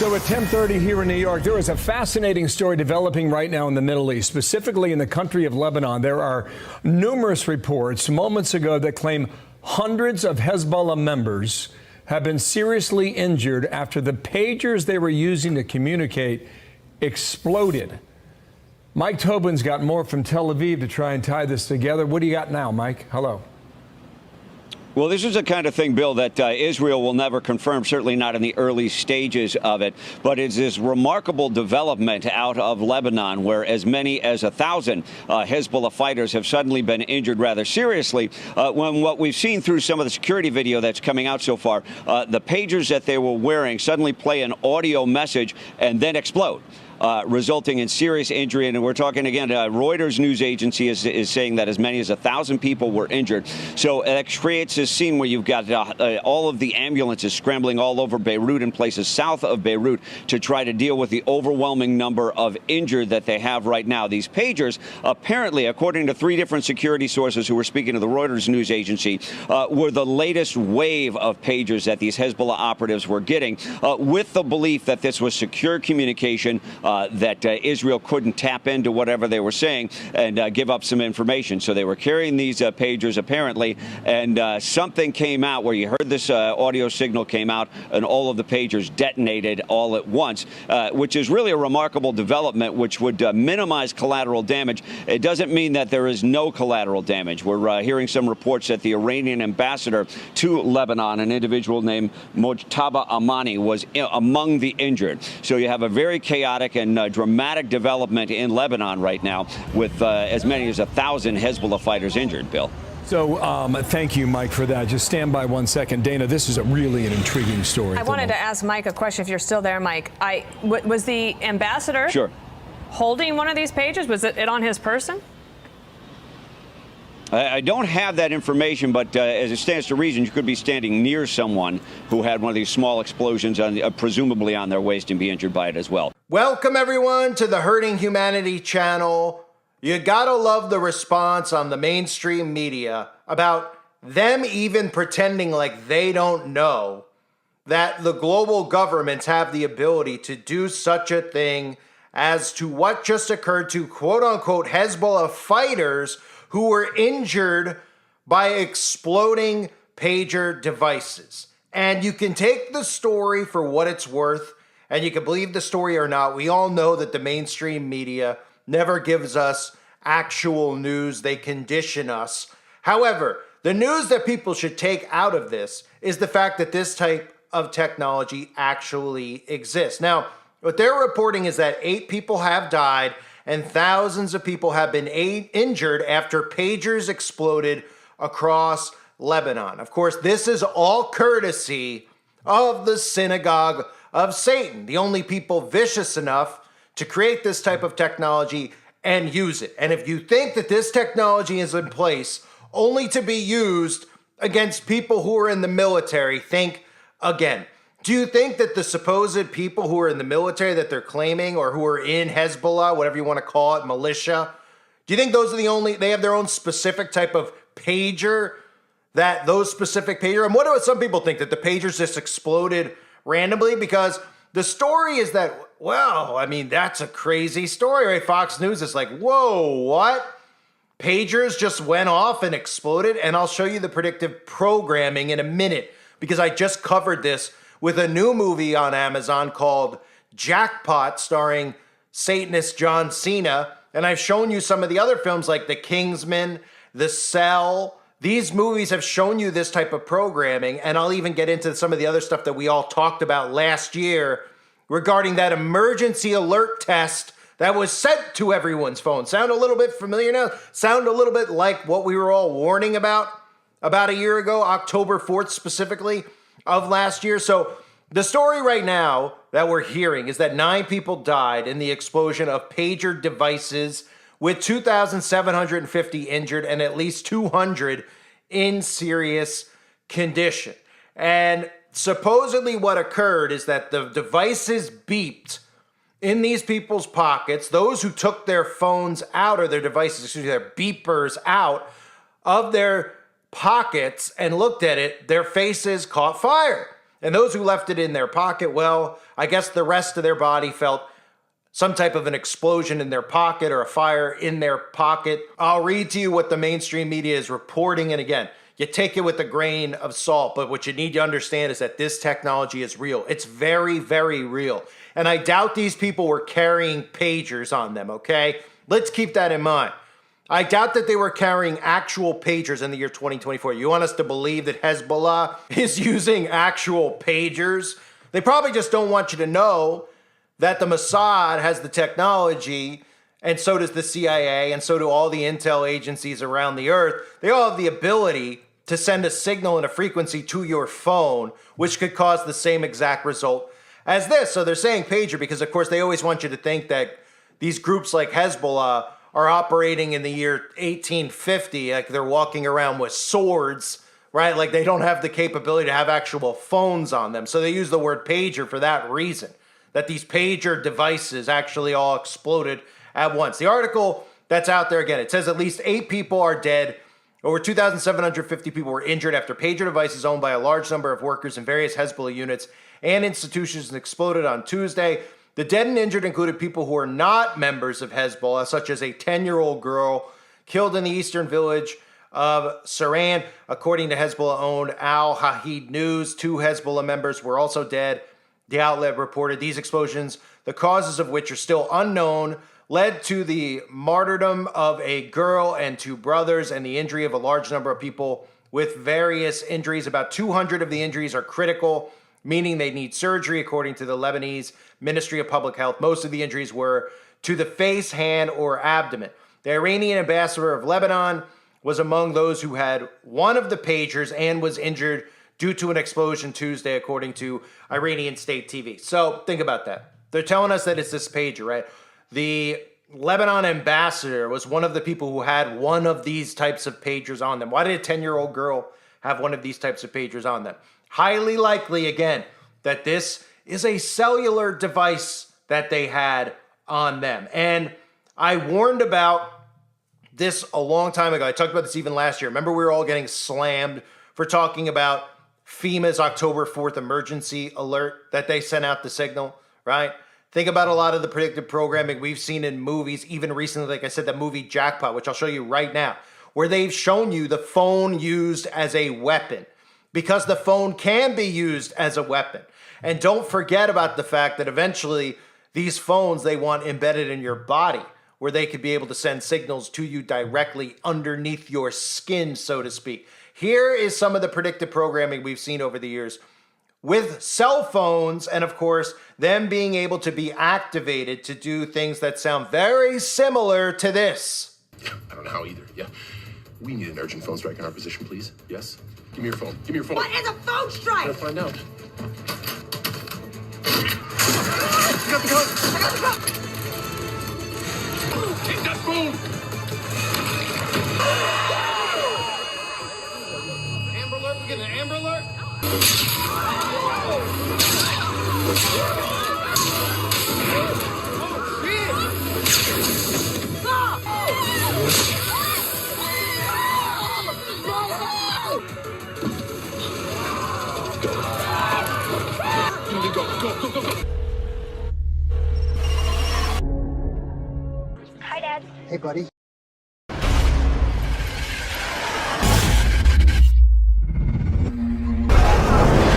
So at 10:30 here in New York, there is a fascinating story developing right now in the Middle East, specifically in the country of Lebanon. There are numerous reports moments ago that claim hundreds of Hezbollah members have been seriously injured after the pagers they were using to communicate exploded. Mike Tobin's got more from Tel Aviv to try and tie this together. What do you got now, Mike? Hello. Well, this is the kind of thing, Bill, that Israel will never confirm, certainly not in the early stages of it. But it's this remarkable development out of Lebanon where as many as 1,000 Hezbollah fighters have suddenly been injured rather seriously. When what we've seen through some of the security video that's coming out so far, the pagers that they were wearing suddenly play an audio message and then explode. Resulting in serious injury. And we're talking again, Reuters news agency is saying that as many as 1,000 people were injured. So that creates this scene where you've got all of the ambulances scrambling all over Beirut and places south of Beirut to try to deal with the overwhelming number of injured that they have right now. These pagers, apparently, according to 3 different security sources who were speaking to the Reuters news agency, were the latest wave of pagers that these Hezbollah operatives were getting, with the belief that this was secure communication, that Israel couldn't tap into whatever they were saying and give up some information. So they were carrying these pagers, apparently, and something came out where you heard this audio signal came out and all of the pagers detonated all at once, which is really a remarkable development, which would minimize collateral damage. It doesn't mean that there is no collateral damage. We're hearing some reports that the Iranian ambassador to Lebanon, an individual named Mojtaba Amani, was among the injured. So you have a very chaotic and dramatic development in Lebanon right now with as many as 1,000 Hezbollah fighters injured, Bill. So thank you, Mike, for that. Just stand by one second. Dana, this is really an intriguing story. I wanted to ask Mike a question, if you're still there, Mike. Was the ambassador holding one of these pages? Was it on his person? I don't have that information, but as it stands to reason, you could be standing near someone who had one of these small explosions, presumably on their waist, and be injured by it as well. Welcome, everyone, to the Hurting Humanity channel. You gotta love the response on the mainstream media about them even pretending like they don't know that the global governments have the ability to do such a thing as to what just occurred to quote-unquote Hezbollah fighters who were injured by exploding pager devices. And you can take the story for what it's worth, and you can believe the story or not. We all know that the mainstream media never gives us actual news. They condition us. However, the news that people should take out of this is the fact that this type of technology actually exists. Now, what they're reporting is that 8 people have died and thousands of people have been injured after pagers exploded across Lebanon. Of course, this is all courtesy of the synagogue of Satan, the only people vicious enough to create this type of technology and use it. And if you think that this technology is in place only to be used against people who are in the military, think again. Do you think that the supposed people who are in the military that they're claiming, or who are in Hezbollah, whatever you want to call it, militia, do you think those are the only, they have their own specific type of pager, that those specific pager? And what do some people think, that the pagers just exploded randomly? Because the story is that, well, I mean, that's a crazy story, right? Fox News is like, whoa, what? Pagers just went off and exploded? And I'll show you the predictive programming in a minute, because I just covered this with a new movie on Amazon called Jackpot, starring Satanist John Cena. And I've shown you some of the other films like The Kingsman, The Cell. These movies have shown you this type of programming, and I'll even get into some of the other stuff that we all talked about last year regarding that emergency alert test that was sent to everyone's phone. Sound a little bit familiar now? Sound a little bit like what we were all warning about a year ago, October 4th specifically, of last year. So the story right now that we're hearing is that 9 people died in the explosion of pager devices, with 2,750 injured and at least 200 in serious condition. And supposedly what occurred is that the devices beeped in these people's pockets. Those who took their phones out, or their devices, their beepers out of their pockets and looked at it, their faces caught fire. And those who left it in their pocket, well, I guess the rest of their body felt some type of an explosion in their pocket or a fire in their pocket. I'll read to you what the mainstream media is reporting. And again, you take it with a grain of salt, but what you need to understand is that this technology is real. It's very, very real. And I doubt these people were carrying pagers on them, okay? Let's keep that in mind. I doubt that they were carrying actual pagers in the year 2024. You want us to believe that Hezbollah is using actual pagers? They probably just don't want you to know that the Mossad has the technology, and so does the CIA, and so do all the intel agencies around the earth. They all have the ability to send a signal and a frequency to your phone, which could cause the same exact result as this. So they're saying pager because, of course, they always want you to think that these groups like Hezbollah are operating in the year 1850, like they're walking around with swords, right? Like they don't have the capability to have actual phones on them. So they use the word pager for that reason, that these pager devices actually all exploded at once. The article that's out there, again, it says at least 8 people are dead. Over 2,750 people were injured after pager devices owned by a large number of workers in various Hezbollah units and institutions exploded on Tuesday. The dead and injured included people who are not members of Hezbollah, such as a 10-year-old girl killed in the eastern village of Saran. According to Hezbollah-owned Al Hahid News, 2 Hezbollah members were also dead. The outlet reported these explosions, the causes of which are still unknown, led to the martyrdom of a girl and 2 brothers and the injury of a large number of people with various injuries. About 200 of the injuries are critical, meaning they need surgery, according to the Lebanese Ministry of Public Health. Most of the injuries were to the face, hand, or abdomen. The Iranian ambassador of Lebanon was among those who had one of the pagers and was injured due to an explosion Tuesday, according to Iranian state TV. So think about that. They're telling us that it's this pager, right? The Lebanon ambassador was one of the people who had one of these types of pagers on them. Why did a 10-year-old girl have one of these types of pagers on them? Highly likely, again, that this is a cellular device that they had on them. And I warned about this a long time ago. I talked about this even last year. Remember, we were all getting slammed for talking about FEMA's October 4th emergency alert that they sent out the signal, right? Think about a lot of the predictive programming we've seen in movies, even recently, like I said, the movie Jackpot, which I'll show you right now, where they've shown you the phone used as a weapon, because the phone can be used as a weapon. And don't forget about the fact that eventually these phones, they want embedded in your body, where they could be able to send signals to you directly underneath your skin, so to speak. Here is some of the predictive programming we've seen over the years with cell phones, and of course, them being able to be activated to do things that sound very similar to this. I don't know how either. Yeah. We need an urgent phone strike in our position, please. Yes? Give me your phone. Give me your phone. What is a phone strike? Let's find out. I got the gun. Take that phone! Amber alert? We get an Amber alert? Hi, Dad. Hey, buddy.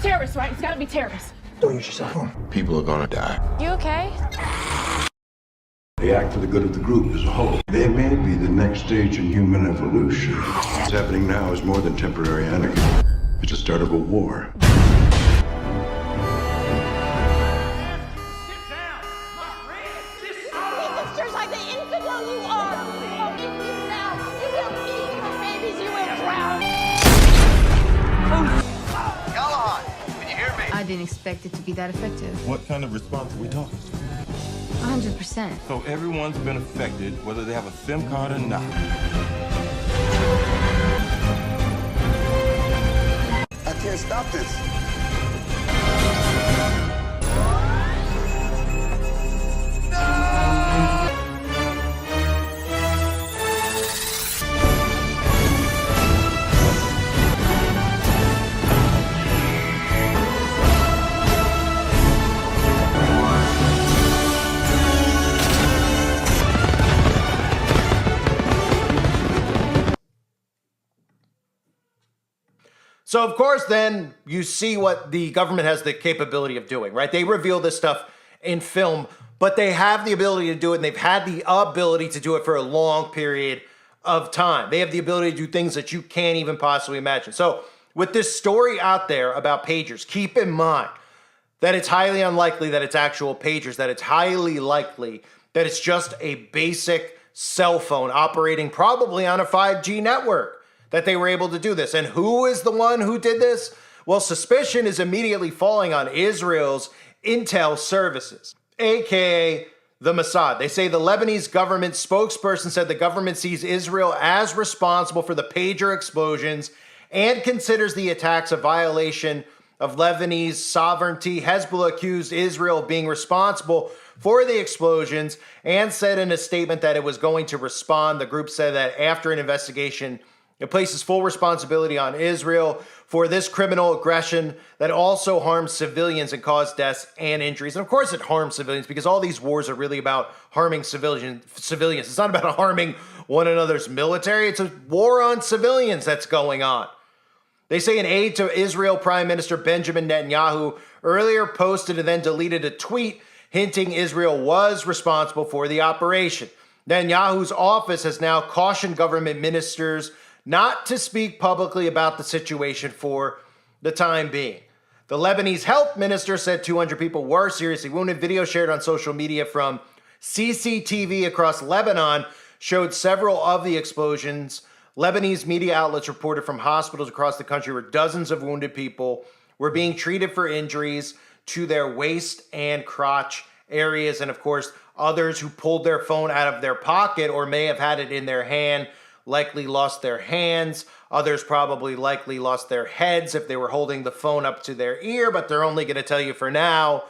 Terrorists, right? It's gotta be terrorists. Don't use your cell phone. People are gonna die. You okay? They act for the good of the group as a whole. They may be the next stage in human evolution. What's happening now is more than temporary anarchy. It's the start of a war. It's just like the infidel you are. Oh, if you now, you will eat your babies, you will drown. Callahan, can you hear me? I didn't expect it to be that effective. What kind of response are we talking? 100%. So everyone's been affected, whether they have a SIM card or not. I can't stop this. So, of course, then you see what the government has the capability of doing, right? They reveal this stuff in film, but they have the ability to do it, and they've had the ability to do it for a long period of time. They have the ability to do things that you can't even possibly imagine. So, with this story out there about pagers, keep in mind that it's highly unlikely that it's actual pagers, that it's highly likely that it's just a basic cell phone operating probably on a 5G network that they were able to do this. And who is the one who did this? Well, suspicion is immediately falling on Israel's intel services, aka the Mossad. They say the Lebanese government spokesperson said the government sees Israel as responsible for the pager explosions and considers the attacks a violation of Lebanese sovereignty. Hezbollah accused Israel of being responsible for the explosions and said in a statement that it was going to respond. The group said that after an investigation, it places full responsibility on Israel for this criminal aggression that also harms civilians and caused deaths and injuries. And of course it harms civilians because all these wars are really about harming civilians. It's not about harming one another's military. It's a war on civilians that's going on. They say an aide to Israel Prime Minister Benjamin Netanyahu earlier posted and then deleted a tweet hinting Israel was responsible for the operation. Netanyahu's office has now cautioned government ministers not to speak publicly about the situation for the time being. The Lebanese health minister said 200 people were seriously wounded. Video shared on social media from CCTV across Lebanon showed several of the explosions. Lebanese media outlets reported from hospitals across the country where dozens of wounded people were being treated for injuries to their waist and crotch areas. And of course, others who pulled their phone out of their pocket or may have had it in their hand likely lost their hands. Others probably likely lost their heads if they were holding the phone up to their ear, but they're only going to tell you for now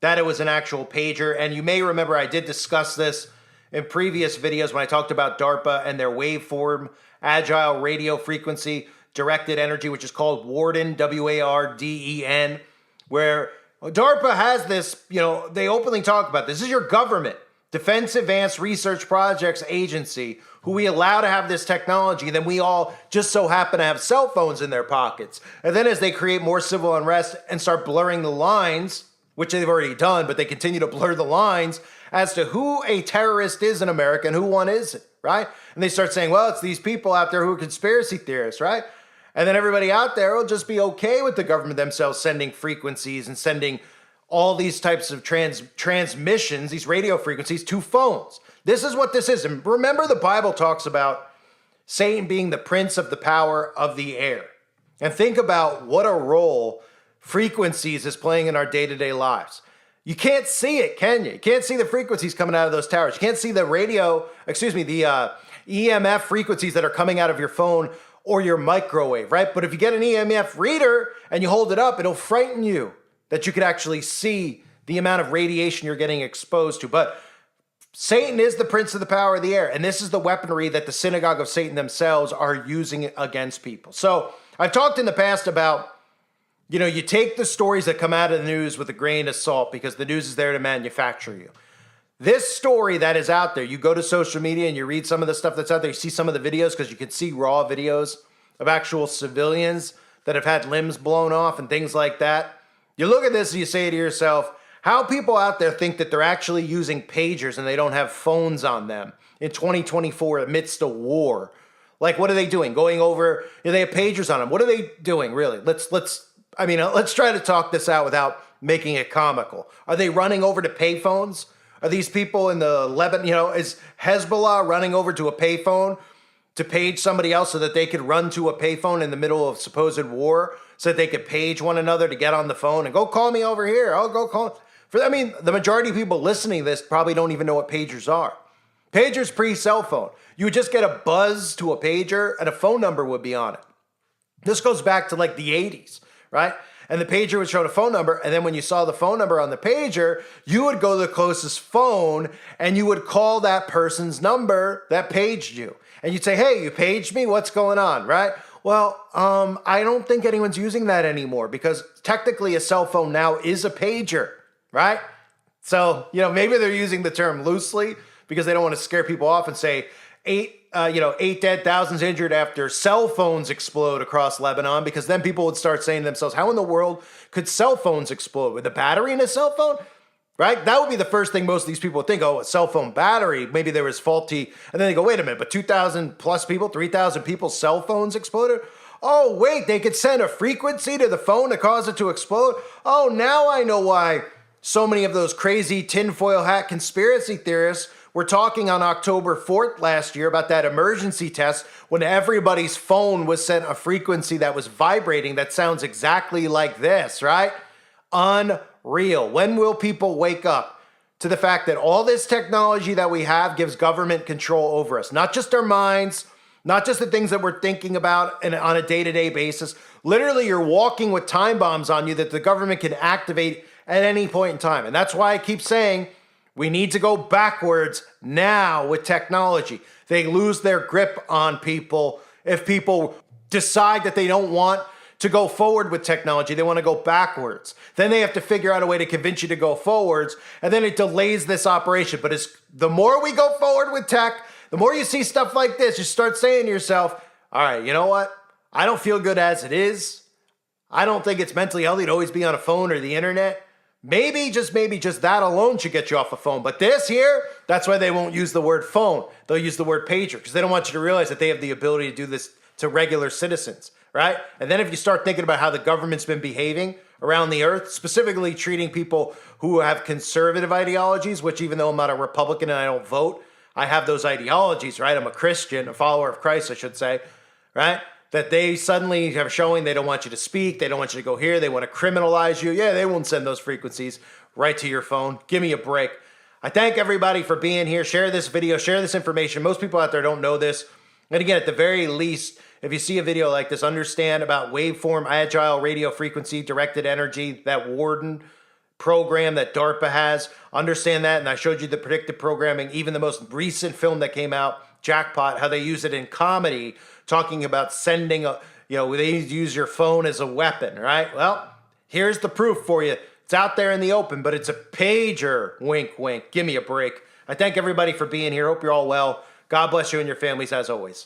that it was an actual pager. And you may remember I did discuss this in previous videos when I talked about DARPA and their waveform agile radio frequency directed energy, which is called Warden, W-A-R-D-E-N, where DARPA has this, they openly talk about this is your government, Defense Advanced Research Projects Agency, who we allow to have this technology, then we all just so happen to have cell phones in their pockets. And then as they create more civil unrest and start blurring the lines, which they've already done, but they continue to blur the lines as to who a terrorist is in America and who one isn't, right? And they start saying, well, it's these people out there who are conspiracy theorists, right? And then everybody out there will just be okay with the government themselves sending frequencies and sending all these types of transmissions, these radio frequencies, to phones. This is what this is. And remember, the Bible talks about Satan being the prince of the power of the air. And think about what a role frequencies is playing in our day-to-day lives. You can't see it, can you? You can't see the frequencies coming out of those towers. You can't see the the EMF frequencies that are coming out of your phone or your microwave, right? But if you get an EMF reader and you hold it up, it'll frighten you that you could actually see the amount of radiation you're getting exposed to. But Satan is the prince of the power of the air, and this is the weaponry that the synagogue of Satan themselves are using against people. So I've talked in the past about, you take the stories that come out of the news with a grain of salt because the news is there to manufacture you. This story that is out there, you go to social media and you read some of the stuff that's out there, you see some of the videos because you can see raw videos of actual civilians that have had limbs blown off and things like that. You look at this and you say to yourself, how people out there think that they're actually using pagers and they don't have phones on them in 2024 amidst a war. Like, what are they doing? Going over, they have pagers on them. What are they doing, really? Let's try to talk this out without making it comical. Are they running over to payphones? Are these people in the Lebanon, is Hezbollah running over to a payphone to page somebody else so that they could run to a payphone in the middle of supposed war so that they could page one another to get on the phone and go call me over here. I'll go call. The majority of people listening to this probably don't even know what pagers are. Pagers pre-cell phone. You would just get a buzz to a pager and a phone number would be on it. This goes back to like the 80s, right? And the pager would show a phone number, and then when you saw the phone number on the pager, you would go to the closest phone and you would call that person's number that paged you. And you'd say, hey, you paged me? What's going on, right? Well, I don't think anyone's using that anymore because technically a cell phone now is a pager, right? So, maybe they're using the term loosely because they don't want to scare people off and say eight dead, thousands injured after cell phones explode across Lebanon, because then people would start saying to themselves, how in the world could cell phones explode? With a battery in a cell phone? Right? That would be the first thing most of these people would think. Oh, a cell phone battery, maybe there was faulty. And then they go, wait a minute, but 2,000 plus people, 3,000 people's cell phones exploded? Oh, wait, they could send a frequency to the phone to cause it to explode? Oh, now I know why so many of those crazy tinfoil hat conspiracy theorists were talking on October 4th last year about that emergency test when everybody's phone was sent a frequency that was vibrating that sounds exactly like this, right? Unreal. When will people wake up to the fact that all this technology that we have gives government control over us? Not just our minds, not just the things that we're thinking about on a day-to-day basis. Literally, you're walking with time bombs on you that the government can activate at any point in time. And that's why I keep saying we need to go backwards now with technology. They lose their grip on people if people decide that they don't want to go forward with technology. They want to go backwards. Then they have to figure out a way to convince you to go forwards, and then it delays this operation. But the more we go forward with tech, the more you see stuff like this, you start saying to yourself, all right, you know what? I don't feel good as it is. I don't think it's mentally healthy to always be on a phone or the internet. Maybe just that alone should get you off a phone. But this here, that's why they won't use the word phone. They'll use the word pager, because they don't want you to realize that they have the ability to do this to regular citizens, right? And then if you start thinking about how the government's been behaving around the earth, specifically treating people who have conservative ideologies, which even though I'm not a Republican and I don't vote, I have those ideologies, right? I'm a Christian, a follower of Christ, I should say, right? That they suddenly have showing they don't want you to speak, they don't want you to go here, they want to criminalize you. Yeah, they won't send those frequencies right to your phone. Give me a break. I thank everybody for being here. Share this video, share this information. Most people out there don't know this. And again, at the very least, if you see a video like this, understand about waveform, agile radio frequency, directed energy, that Warden program that DARPA has. Understand that, and I showed you the predictive programming, even the most recent film that came out, Jackpot, how they use it in comedy, talking about sending they use your phone as a weapon, right? Well, here's the proof for you. It's out there in the open, but it's a pager. Wink, wink. Give me a break. I thank everybody for being here. Hope you're all well. God bless you and your families as always.